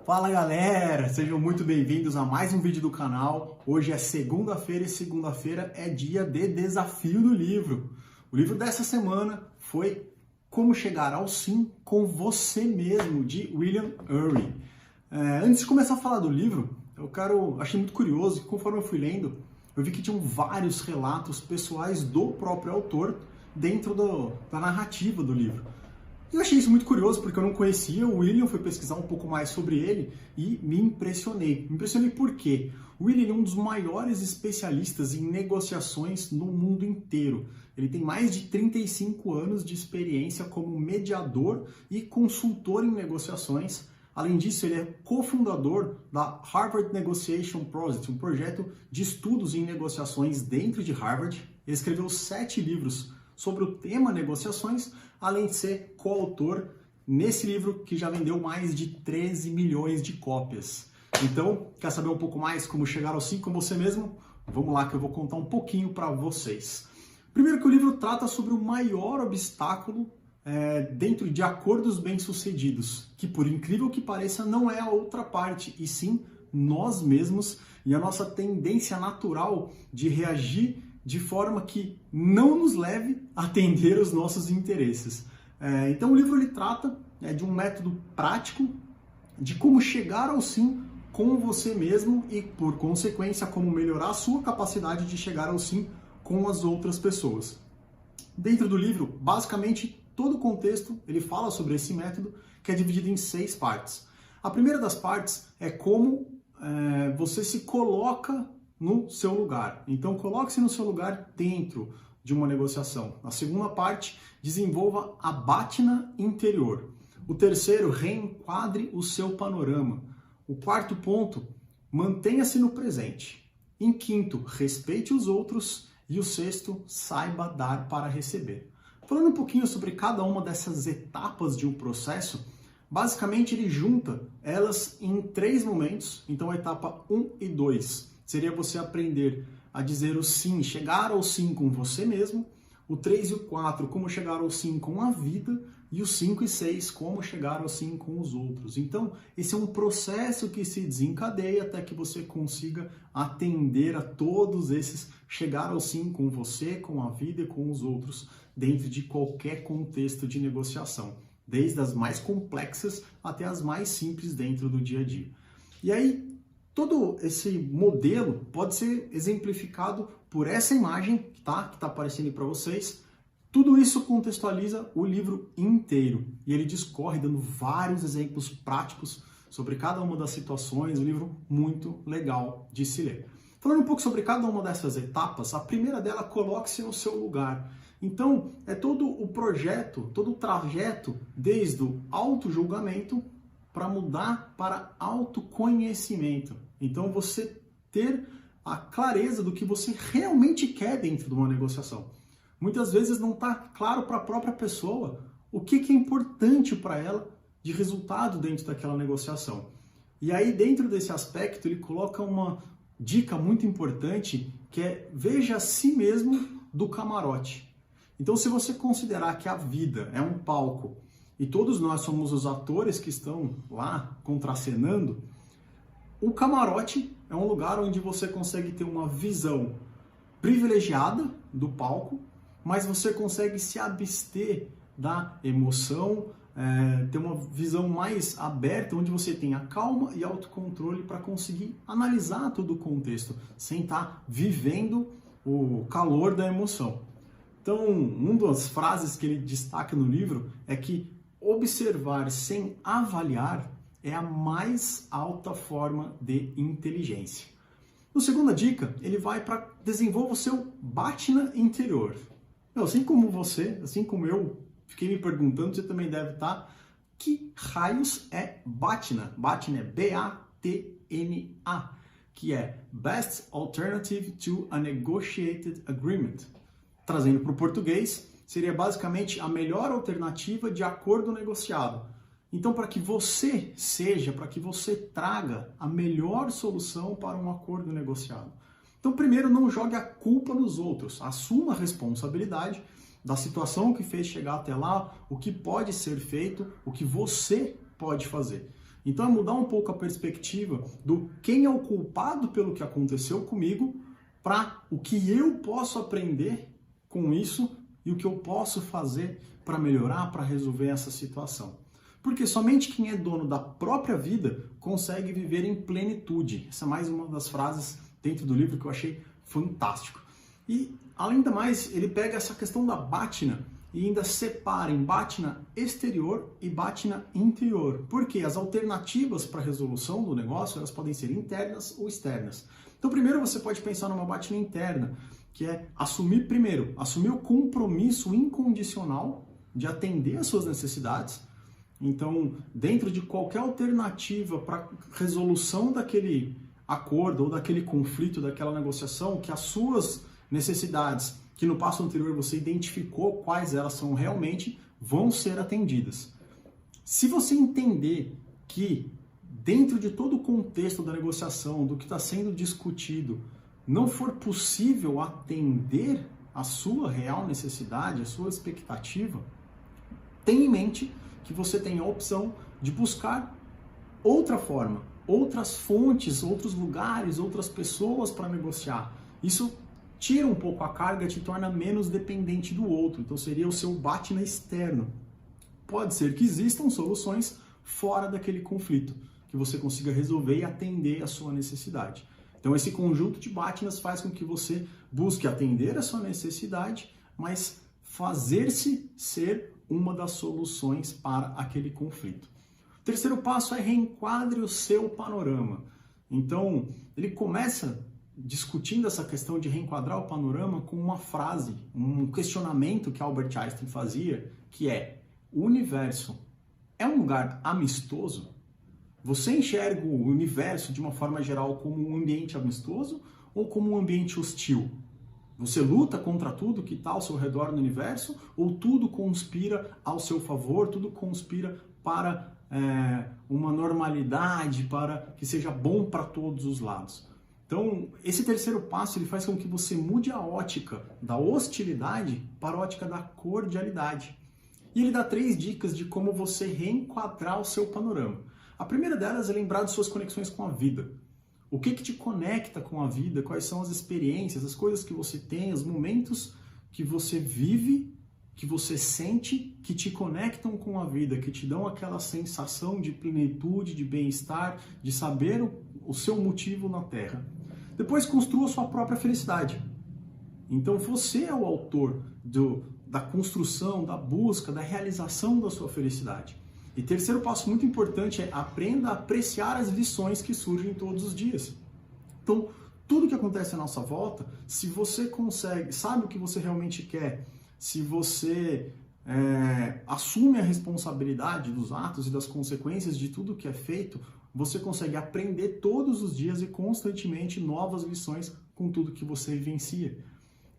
Fala galera, sejam muito bem-vindos a mais um vídeo do canal. Hoje é segunda-feira e segunda-feira é dia de desafio do livro. O livro dessa semana foi Como Chegar ao Sim com Você Mesmo, de William Ury. Antes de começar a falar do livro, achei muito curioso que conforme eu fui lendo, eu vi que tinham vários relatos pessoais do próprio autor dentro da narrativa do livro. Eu achei isso muito curioso porque eu não conhecia o William, fui pesquisar um pouco mais sobre ele e me impressionei. Me impressionei por quê? O William é um dos maiores especialistas em negociações no mundo inteiro. Ele tem mais de 35 anos de experiência como mediador e consultor em negociações. Além disso, ele é cofundador da Harvard Negotiation Project, um projeto de estudos em negociações dentro de Harvard. Ele escreveu 7 livros sobre o tema negociações, além de ser coautor nesse livro que já vendeu mais de 13 milhões de cópias. Então, quer saber um pouco mais como chegar ao sim com você mesmo? Vamos lá que eu vou contar um pouquinho para vocês. Primeiro que o livro trata sobre o maior obstáculo dentro de acordos bem-sucedidos, que por incrível que pareça não é a outra parte, e sim nós mesmos e a nossa tendência natural de reagir de forma que não nos leve a atender os nossos interesses. Então o livro ele trata de um método prático de como chegar ao sim com você mesmo e, por consequência, como melhorar a sua capacidade de chegar ao sim com as outras pessoas. Dentro do livro, basicamente, todo o contexto ele fala sobre esse método, que é dividido em 6 partes. A primeira das partes é como você se coloca no seu lugar. Então, coloque-se no seu lugar dentro de uma negociação. A segunda parte, desenvolva a báttina interior. O terceiro, reenquadre o seu panorama. O quarto ponto, mantenha-se no presente. Em quinto, respeite os outros. E o sexto, saiba dar para receber. Falando um pouquinho sobre cada uma dessas etapas de um processo, basicamente ele junta elas em 3 momentos. Então, a etapa 1 e 2 seria você aprender a dizer o sim, chegar ao sim com você mesmo. O 3 e o 4, como chegar ao sim com a vida. E o 5 e 6, como chegar ao sim com os outros. Então, esse é um processo que se desencadeia até que você consiga atender a todos esses, chegar ao sim com você, com a vida e com os outros, dentro de qualquer contexto de negociação. Desde as mais complexas até as mais simples dentro do dia a dia. E aí, todo esse modelo pode ser exemplificado por essa imagem que está aparecendo aí para vocês. Tudo isso contextualiza o livro inteiro e ele discorre dando vários exemplos práticos sobre cada uma das situações, um livro muito legal de se ler. Falando um pouco sobre cada uma dessas etapas, a primeira dela, coloque-se no seu lugar. Então, é todo o projeto, todo o trajeto, desde o auto-julgamento para mudar para autoconhecimento. Então, você ter a clareza do que você realmente quer dentro de uma negociação. Muitas vezes não está claro para a própria pessoa o que é importante para ela de resultado dentro daquela negociação. E aí, dentro desse aspecto, ele coloca uma dica muito importante, que é veja a si mesmo do camarote. Então, se você considerar que a vida é um palco e todos nós somos os atores que estão lá contracenando, o camarote é um lugar onde você consegue ter uma visão privilegiada do palco, mas você consegue se abster da emoção, ter uma visão mais aberta, onde você tem a calma e autocontrole para conseguir analisar todo o contexto, sem estar vivendo o calor da emoção. Então, uma das frases que ele destaca no livro é que observar sem avaliar é a mais alta forma de inteligência. Na segunda dica, ele vai para desenvolver o seu báttina interior. Assim como você, assim como eu, fiquei me perguntando, você também deve estar, que raios é báttina? Báttina é B-A-T-N-A, que é Best Alternative to a Negotiated Agreement. Trazendo para o português, seria basicamente a melhor alternativa de acordo negociado. Então, para que você traga a melhor solução para um acordo negociado. Então, primeiro, não jogue a culpa nos outros. Assuma a responsabilidade da situação que fez chegar até lá, o que pode ser feito, o que você pode fazer. Então é mudar um pouco a perspectiva do quem é o culpado pelo que aconteceu comigo para o que eu posso aprender com isso e o que eu posso fazer para melhorar, para resolver essa situação. Porque somente quem é dono da própria vida consegue viver em plenitude. Essa é mais uma das frases dentro do livro que eu achei fantástico. E, além do mais, ele pega essa questão da báttina e ainda separa em báttina exterior e báttina interior. Porque as alternativas para a resolução do negócio, elas podem ser internas ou externas. Então, primeiro você pode pensar numa báttina interna, que é assumir o compromisso incondicional de atender às suas necessidades. Então, dentro de qualquer alternativa para resolução daquele acordo ou daquele conflito, daquela negociação, que as suas necessidades, que no passo anterior você identificou quais elas são realmente, vão ser atendidas. Se você entender que dentro de todo o contexto da negociação, do que está sendo discutido, não for possível atender a sua real necessidade, a sua expectativa, tenha em mente que você tem a opção de buscar outra forma, outras fontes, outros lugares, outras pessoas para negociar. Isso tira um pouco a carga, te torna menos dependente do outro. Então seria o seu báttina externo. Pode ser que existam soluções fora daquele conflito, que você consiga resolver e atender a sua necessidade. Então esse conjunto de bátinas faz com que você busque atender a sua necessidade, mas fazer-se ser uma das soluções para aquele conflito. O terceiro passo é reenquadre o seu panorama. Então, ele começa discutindo essa questão de reenquadrar o panorama com uma frase, um questionamento que Albert Einstein fazia, que é: o universo é um lugar amistoso? Você enxerga o universo de uma forma geral como um ambiente amistoso ou como um ambiente hostil? Você luta contra tudo que está ao seu redor no universo ou tudo conspira ao seu favor, tudo conspira para uma normalidade, para que seja bom para todos os lados? Então, esse terceiro passo ele faz com que você mude a ótica da hostilidade para a ótica da cordialidade. E ele dá 3 dicas de como você reenquadrar o seu panorama. A primeira delas é lembrar de suas conexões com a vida. O que te conecta com a vida? Quais são as experiências, as coisas que você tem, os momentos que você vive, que você sente, que te conectam com a vida, que te dão aquela sensação de plenitude, de bem-estar, de saber o seu motivo na Terra. Depois construa a sua própria felicidade. Então você é o autor da construção, da busca, da realização da sua felicidade. E terceiro passo muito importante é aprenda a apreciar as lições que surgem todos os dias. Então, tudo que acontece à nossa volta, se você consegue, sabe o que você realmente quer, se você assume a responsabilidade dos atos e das consequências de tudo que é feito, você consegue aprender todos os dias e constantemente novas lições com tudo que você vivencia.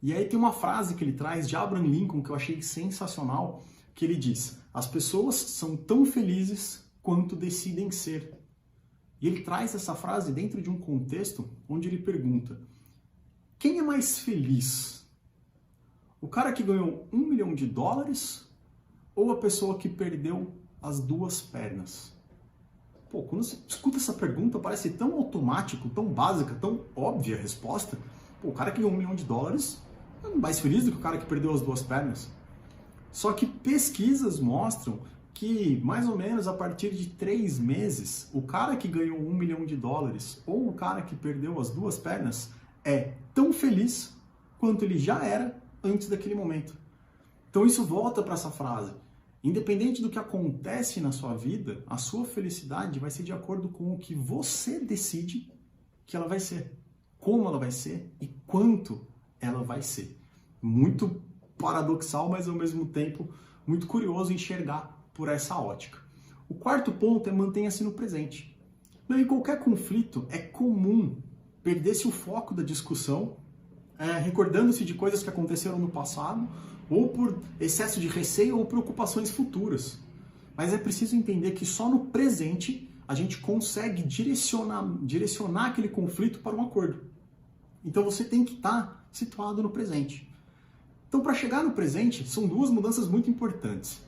E aí tem uma frase que ele traz de Abraham Lincoln que eu achei sensacional, que ele diz: as pessoas são tão felizes quanto decidem ser. E ele traz essa frase dentro de um contexto onde ele pergunta: quem é mais feliz? O cara que ganhou $1 milhão ou a pessoa que perdeu as 2 pernas? Pô, quando você escuta essa pergunta, parece tão automático, tão básica, tão óbvia a resposta. Pô, o cara que ganhou $1 milhão é mais feliz do que o cara que perdeu as 2 pernas. Só que pesquisas mostram que, mais ou menos a partir de 3 meses, o cara que ganhou $1 milhão ou o cara que perdeu as 2 pernas é tão feliz quanto ele já era antes daquele momento. Então isso volta para essa frase. Independente do que acontece na sua vida, a sua felicidade vai ser de acordo com o que você decide que ela vai ser, como ela vai ser e quanto ela vai ser. Muito paradoxal, mas ao mesmo tempo muito curioso enxergar por essa ótica. O quarto ponto é mantenha-se no presente. Em qualquer conflito é comum perder-se o foco da discussão, recordando-se de coisas que aconteceram no passado, ou por excesso de receio ou preocupações futuras. Mas é preciso entender que só no presente a gente consegue direcionar aquele conflito para um acordo. Então você tem que estar situado no presente. Então, para chegar no presente, são 2 mudanças muito importantes.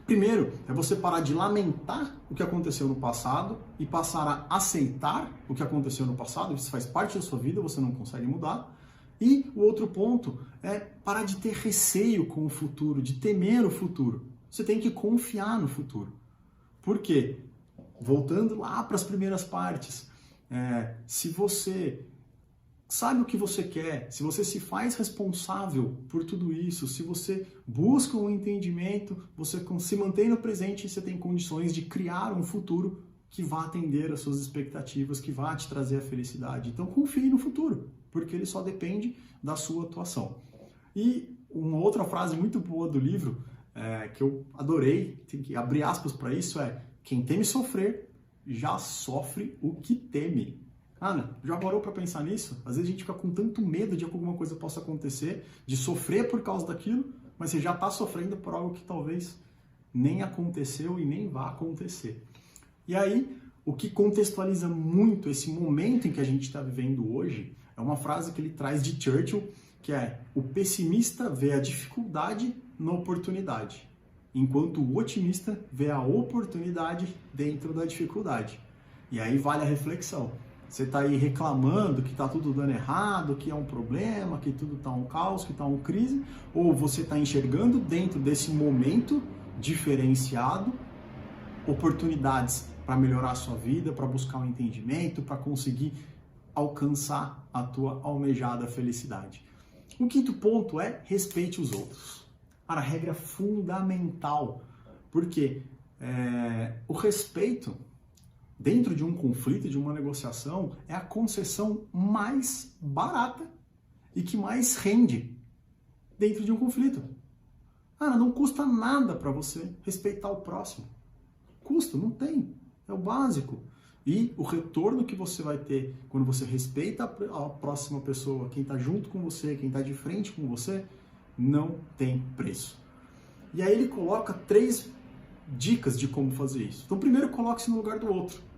Primeiro, é você parar de lamentar o que aconteceu no passado e passar a aceitar o que aconteceu no passado. Isso faz parte da sua vida, você não consegue mudar. E o outro ponto é parar de ter receio com o futuro, de temer o futuro. Você tem que confiar no futuro. Por quê? Voltando lá para as primeiras partes, se você sabe o que você quer, se você se faz responsável por tudo isso, se você busca um entendimento, você se mantém no presente e você tem condições de criar um futuro que vá atender às suas expectativas, que vá te trazer a felicidade. Então confie no futuro, porque ele só depende da sua atuação. E uma outra frase muito boa do livro, que eu adorei, tem que abrir aspas para isso, quem teme sofrer, já sofre o que teme. Ana, já parou para pensar nisso? Às vezes a gente fica com tanto medo de que alguma coisa possa acontecer, de sofrer por causa daquilo, mas você já está sofrendo por algo que talvez nem aconteceu e nem vá acontecer. E aí, o que contextualiza muito esse momento em que a gente está vivendo hoje é uma frase que ele traz de Churchill, que é: o pessimista vê a dificuldade na oportunidade, enquanto o otimista vê a oportunidade dentro da dificuldade. E aí vale a reflexão. Você está aí reclamando que está tudo dando errado, que é um problema, que tudo está um caos, que está uma crise, ou você está enxergando dentro desse momento diferenciado oportunidades para melhorar a sua vida, para buscar um entendimento, para conseguir alcançar a tua almejada felicidade. O quinto ponto é: respeite os outros. A regra fundamental, porque o respeito dentro de um conflito, de uma negociação, é a concessão mais barata e que mais rende dentro de um conflito. Não custa nada para você respeitar o próximo. Custo? Não tem. É o básico. E o retorno que você vai ter quando você respeita a próxima pessoa, quem está junto com você, quem está de frente com você, não tem preço. E aí ele coloca 3 dicas de como fazer isso. Então, primeiro, coloque-se no lugar do outro.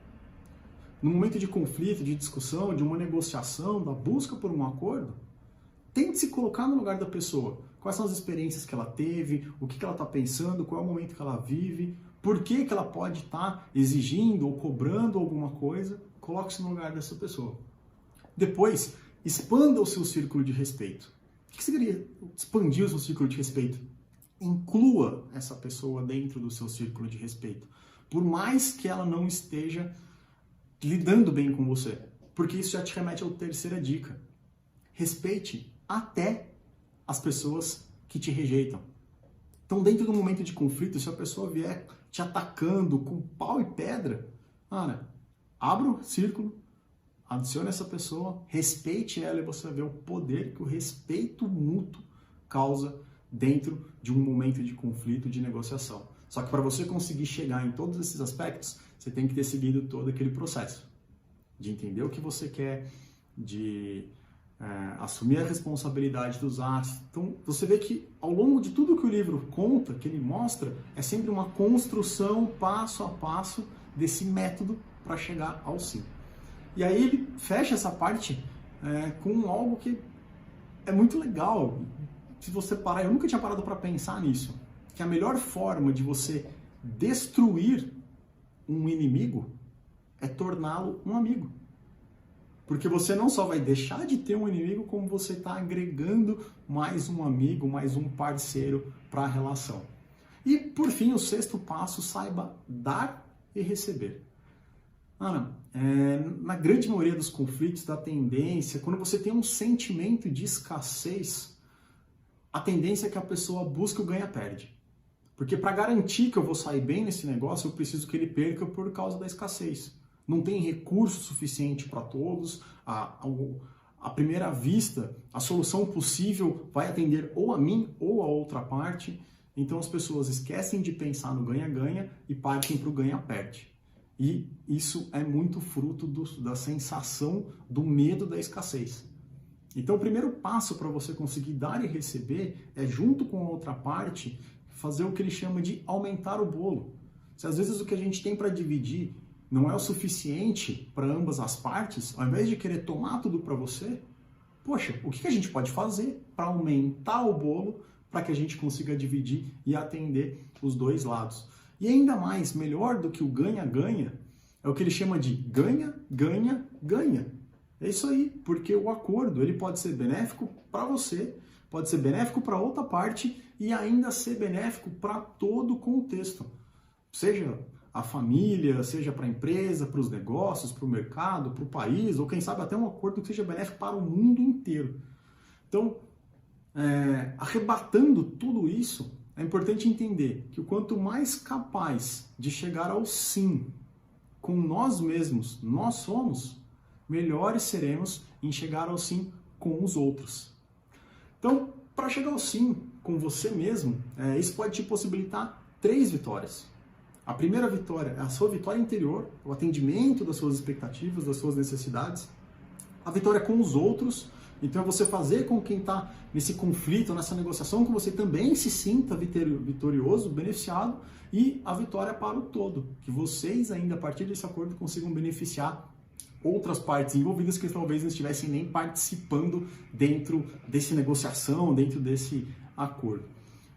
No momento de conflito, de discussão, de uma negociação, da busca por um acordo, tente se colocar no lugar da pessoa. Quais são as experiências que ela teve, o que ela está pensando, qual é o momento que ela vive, por que ela pode estar exigindo ou cobrando alguma coisa. Coloque-se no lugar dessa pessoa. Depois, expanda o seu círculo de respeito. O que seria expandir o seu círculo de respeito? Inclua essa pessoa dentro do seu círculo de respeito. Por mais que ela não esteja lidando bem com você. Porque isso já te remete à terceira dica. Respeite até as pessoas que te rejeitam. Então, dentro do momento de conflito, se a pessoa vier te atacando com pau e pedra, abra o círculo, adicione essa pessoa, respeite ela e você vai ver o poder que o respeito mútuo causa dentro de um momento de conflito, de negociação. Só que para você conseguir chegar em todos esses aspectos, você tem que ter seguido todo aquele processo de entender o que você quer, de assumir a responsabilidade dos atos. Então, você vê que ao longo de tudo que o livro conta, que ele mostra, é sempre uma construção passo a passo desse método para chegar ao sim. E aí ele fecha essa parte com algo que é muito legal. Se você parar, eu nunca tinha parado para pensar nisso, que a melhor forma de você destruir um inimigo é torná-lo um amigo. Porque você não só vai deixar de ter um inimigo, como você está agregando mais um amigo, mais um parceiro para a relação. E, por fim, o 6º passo: saiba dar e receber. Na grande maioria dos conflitos, da tendência, quando você tem um sentimento de escassez, a tendência é que a pessoa busca o ganha-perde. Porque para garantir que eu vou sair bem nesse negócio, eu preciso que ele perca por causa da escassez. Não tem recurso suficiente para todos. À primeira vista, a solução possível vai atender ou a mim ou a outra parte. Então as pessoas esquecem de pensar no ganha-ganha e partem para o ganha-perde. E isso é muito fruto da sensação do medo da escassez. Então o primeiro passo para você conseguir dar e receber é, junto com a outra parte, fazer o que ele chama de aumentar o bolo. Se às vezes o que a gente tem para dividir não é o suficiente para ambas as partes, ao invés de querer tomar tudo para você, poxa, o que a gente pode fazer para aumentar o bolo, para que a gente consiga dividir e atender os dois lados. E ainda mais, melhor do que o ganha-ganha, é o que ele chama de ganha, ganha, ganha. É isso aí, porque o acordo ele pode ser benéfico para você, pode ser benéfico para outra parte e ainda ser benéfico para todo o contexto. Seja a família, seja para a empresa, para os negócios, para o mercado, para o país, ou quem sabe até um acordo que seja benéfico para o mundo inteiro. Então, arrebatando tudo isso, é importante entender que o quanto mais capaz de chegar ao sim com nós mesmos nós somos, melhores seremos em chegar ao sim com os outros. Então, para chegar ao sim com você mesmo, isso pode te possibilitar 3 vitórias. A primeira vitória é a sua vitória interior, o atendimento das suas expectativas, das suas necessidades. A vitória com os outros, então é você fazer com quem está nesse conflito, nessa negociação, que você também se sinta vitorioso, beneficiado. E a vitória para o todo, que vocês ainda a partir desse acordo consigam beneficiar outras partes envolvidas que talvez não estivessem nem participando dentro dessa negociação, dentro desse acordo.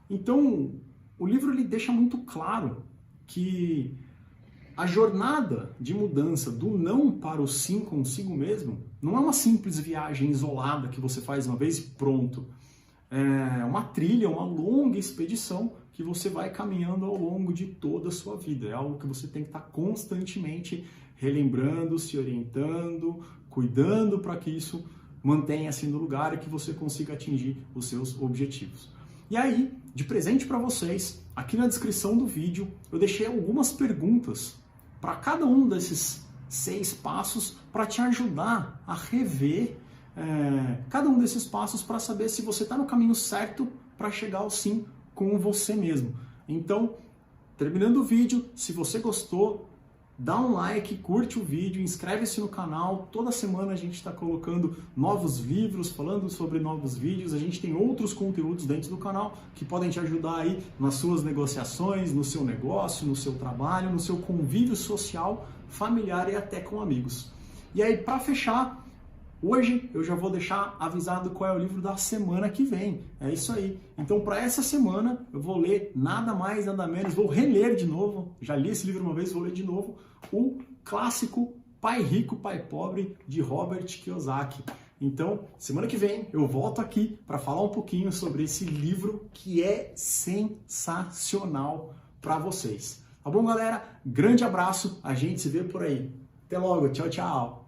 Então, o livro ele deixa muito claro que a jornada de mudança do não para o sim consigo mesmo não é uma simples viagem isolada que você faz uma vez e pronto. É uma trilha, uma longa expedição que você vai caminhando ao longo de toda a sua vida. É algo que você tem que estar constantemente relembrando, se orientando, cuidando para que isso mantenha-se no lugar e que você consiga atingir os seus objetivos. E aí, de presente para vocês, aqui na descrição do vídeo, eu deixei algumas perguntas para cada um desses 6 passos para te ajudar a rever cada um desses passos para saber se você está no caminho certo para chegar ao sim com você mesmo. Então, terminando o vídeo, se você gostou, dá um like, curte o vídeo, inscreve-se no canal. Toda semana a gente está colocando novos livros, falando sobre novos vídeos. A gente tem outros conteúdos dentro do canal que podem te ajudar aí nas suas negociações, no seu negócio, no seu trabalho, no seu convívio social, familiar e até com amigos. E aí, para fechar, hoje eu já vou deixar avisado qual é o livro da semana que vem. É isso aí. Então, para essa semana, eu vou ler nada mais, nada menos, vou reler de novo, já li esse livro uma vez, vou ler de novo, o clássico Pai Rico, Pai Pobre, de Robert Kiyosaki. Então, semana que vem, eu volto aqui para falar um pouquinho sobre esse livro que é sensacional para vocês. Tá bom, galera? Grande abraço, a gente se vê por aí. Até logo, tchau, tchau!